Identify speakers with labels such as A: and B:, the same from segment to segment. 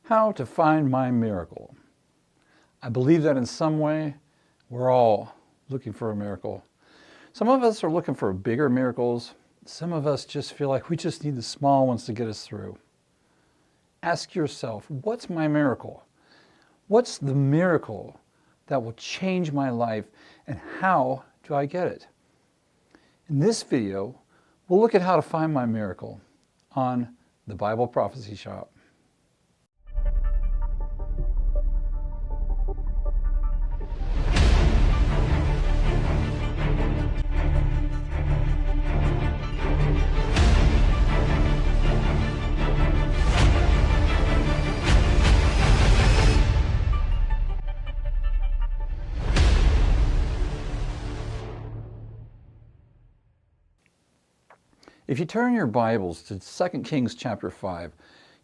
A: How to find my miracle. I believe that in some way, we're all looking for a miracle. Some of us are looking for bigger miracles. Some of us just feel like we just need the small ones to get us through. Ask yourself, what's my miracle? What's the miracle that will change my life, and how do I get it? In this video, we'll look at how to find my miracle on the Bible Prophecy Shop. If you turn your Bibles to 2 Kings chapter 5,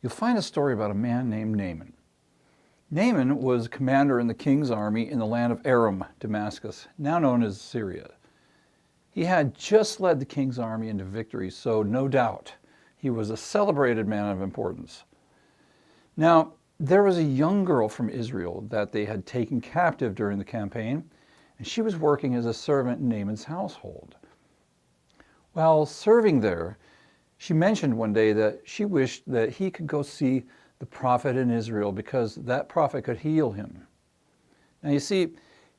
A: you'll find a story about a man named Naaman. Naaman was commander in the king's army in the land of Aram, Damascus, now known as Syria. He had just led the king's army into victory, so no doubt he was a celebrated man of importance. Now, there was a young girl from Israel that they had taken captive during the campaign, and she was working as a servant in Naaman's household. While serving there, she mentioned one day that she wished that he could go see the prophet in Israel because that prophet could heal him. Now you see,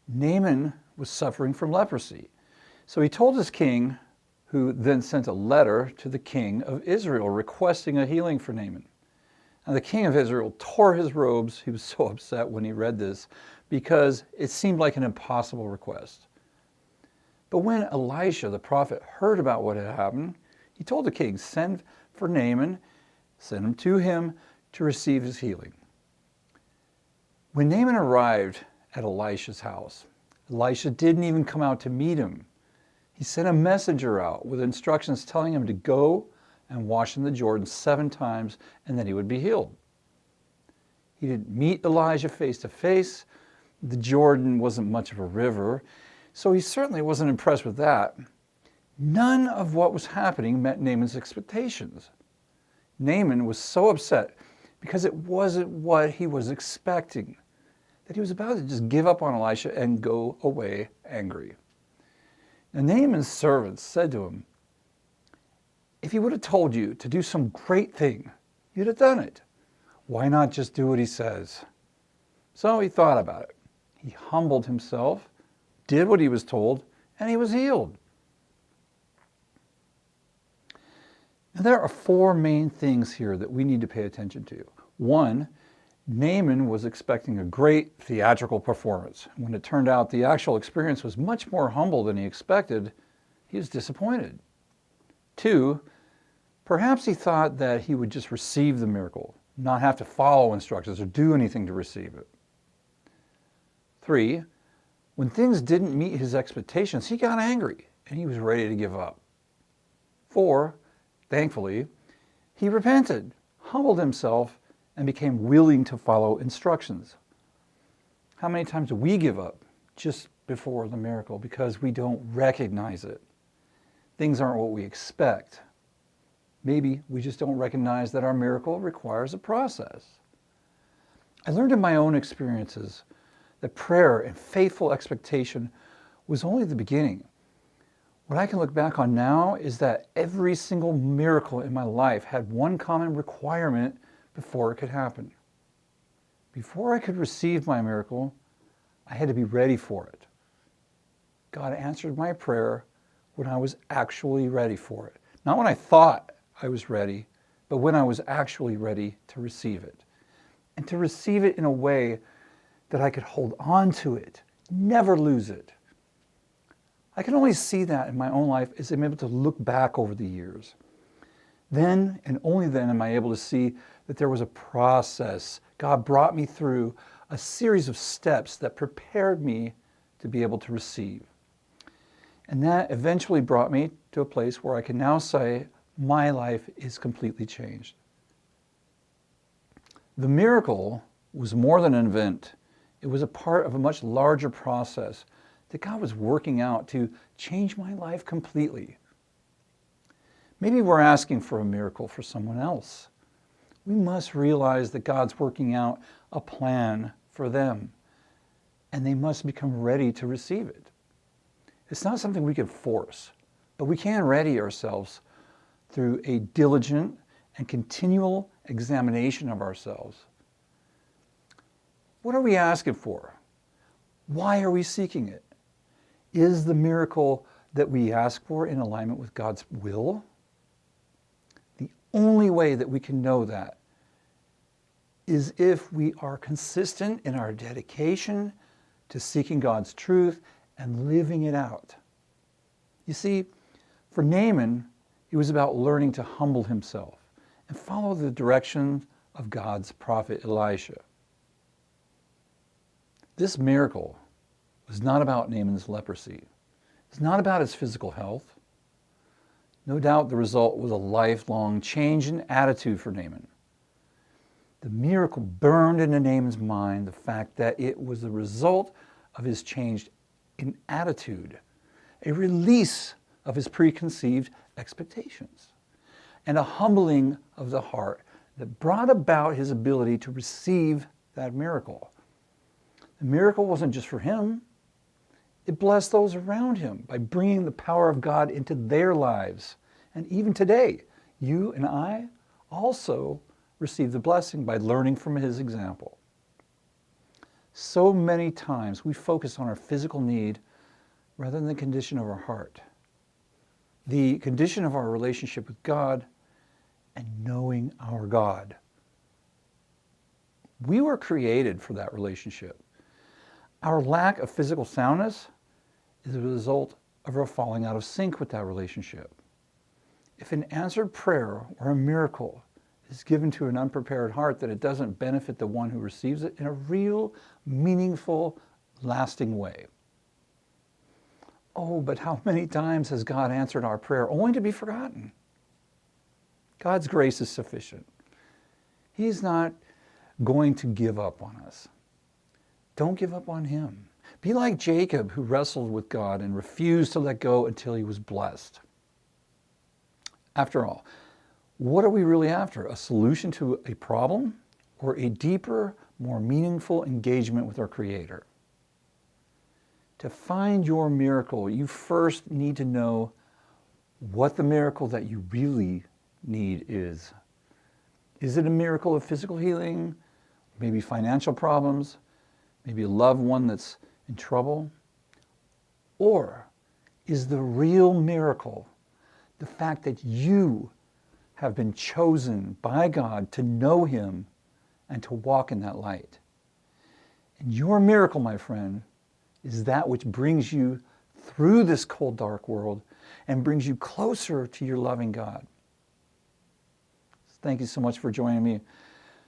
A: Naaman was suffering from leprosy. So he told his king, who then sent a letter to the king of Israel requesting a healing for Naaman. Now the king of Israel tore his robes. He was so upset when he read this because it seemed like an impossible request. But when Elisha, the prophet, heard about what had happened, he told the king, send for Naaman, send him to receive his healing. When Naaman arrived at Elisha's house, Elisha didn't even come out to meet him. He sent a messenger out with instructions telling him to go and wash in the Jordan 7 times and then he would be healed. He didn't meet Elijah face to face. The Jordan wasn't much of a river, so he certainly wasn't impressed with that. None of what was happening met Naaman's expectations. Naaman was so upset because it wasn't what he was expecting, that he was about to just give up on Elisha and go away angry. And Naaman's servants said to him, if he would have told you to do some great thing, you'd have done it. Why not just do what he says? So he thought about it. He humbled himself, did what he was told, and he was healed. Now, there are 4 main things here that we need to pay attention to. 1, Naaman was expecting a great theatrical performance. When it turned out the actual experience was much more humble than he expected, he was disappointed. 2, perhaps he thought that he would just receive the miracle, not have to follow instructions or do anything to receive it. 3, when things didn't meet his expectations, he got angry and he was ready to give up. 4, thankfully, he repented, humbled himself, and became willing to follow instructions. How many times do we give up just before the miracle because we don't recognize it? Things aren't what we expect. Maybe we just don't recognize that our miracle requires a process. I learned in my own experiences that prayer and faithful expectation was only the beginning. What I can look back on now is that every single miracle in my life had one common requirement before it could happen. Before I could receive my miracle, I had to be ready for it. God answered my prayer when I was actually ready for it. Not when I thought I was ready, but when I was actually ready to receive it. And to receive it in a way that I could hold on to it, never lose it. I can only see that in my own life as I'm able to look back over the years. Then and only then am I able to see that there was a process. God brought me through a series of steps that prepared me to be able to receive. And that eventually brought me to a place where I can now say my life is completely changed. The miracle was more than an event. It was a part of a much larger process that God was working out to change my life completely. Maybe we're asking for a miracle for someone else. we must realize that God's working out a plan for them, and they must become ready to receive it. It's not something we can force, but we can ready ourselves through a diligent and continual examination of ourselves. What are we asking for? Why are we seeking it? Is the miracle that we ask for in alignment with God's will? The only way that we can know that is if we are consistent in our dedication to seeking God's truth and living it out. You see, for Naaman, it was about learning to humble himself and follow the direction of God's prophet Elisha. This miracle was not about Naaman's leprosy. It's not about his physical health. No doubt the result was a lifelong change in attitude for Naaman. The miracle burned into Naaman's mind the fact that it was the result of his change in attitude, a release of his preconceived expectations, and a humbling of the heart that brought about his ability to receive that miracle. The miracle wasn't just for him. It blessed those around him by bringing the power of God into their lives. And even today, you and I also receive the blessing by learning from his example. So many times we focus on our physical need rather than the condition of our heart, the condition of our relationship with God, and knowing our God. We were created for that relationship. Our lack of physical soundness is a result of our falling out of sync with that relationship. If an answered prayer or a miracle is given to an unprepared heart, that it doesn't benefit the one who receives it in a real, meaningful, lasting way. Oh, but how many times has God answered our prayer only to be forgotten? God's grace is sufficient. He's not going to give up on us. Don't give up on him. Be like Jacob, who wrestled with God and refused to let go until he was blessed. After all, what are we really after? A solution to a problem or a deeper, more meaningful engagement with our Creator? To find your miracle, you first need to know what the miracle that you really need is. Is it a miracle of physical healing? Maybe financial problems? Maybe a loved one that's in trouble? Or is the real miracle the fact that you have been chosen by God to know him and to walk in that light? And your miracle, my friend, is that which brings you through this cold, dark world and brings you closer to your loving God. Thank you so much for joining me.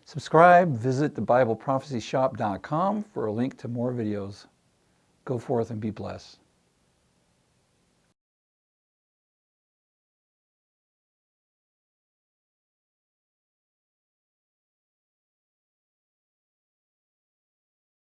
A: Subscribe, visit thebibleprophecyshop.com for a link to more videos. Go forth and be blessed.